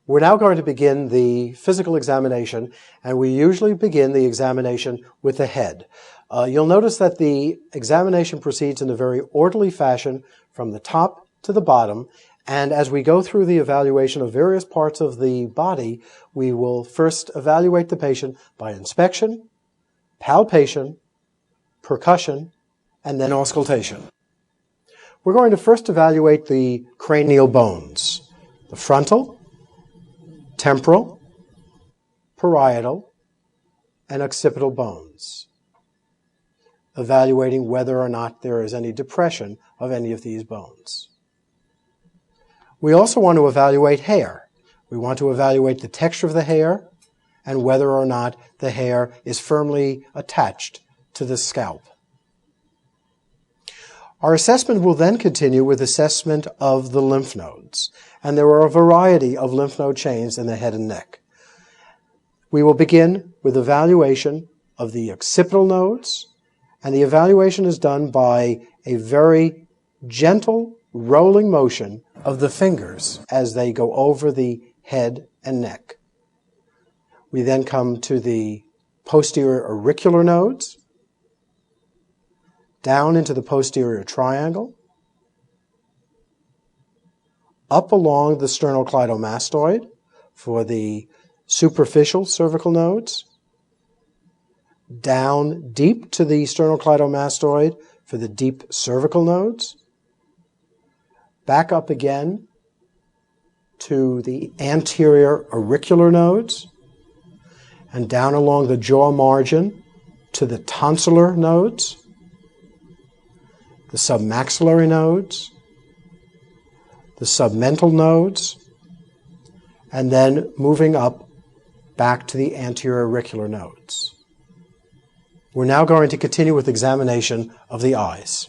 We're now going to begin the physical examination, and we usually begin the examination with the head. You'll notice that the examination proceeds in a very orderly fashion from the top to the bottom, and as we go through the evaluation of various parts of the body, we will first evaluate the patient by inspection, palpation, percussion, and then auscultation. We're going to first evaluate the cranial bones, the frontal, temporal, parietal, and occipital bones, evaluating whether or not there is any depression of any of these bones. We also want to evaluate hair. We want to evaluate the texture of the hair and whether or not the hair is firmly attached to the scalp. Our assessment will then continue with assessment of the lymph nodes, and there are a variety of lymph node chains in the head and neck. We will begin with evaluation of the occipital nodes, and the evaluation is done by a very gentle rolling motion of the fingers as they go over the head and neck. We then come to the posterior auricular nodes, down into the posterior triangle, up along the sternocleidomastoid for the superficial cervical nodes, down deep to the sternocleidomastoid for the deep cervical nodes, back up again to the anterior auricular nodes, and down along the jaw margin to the tonsillar nodes, the submaxillary nodes, the submental nodes, and then moving up back to the anterior auricular nodes. We're now going to continue with examination of the eyes.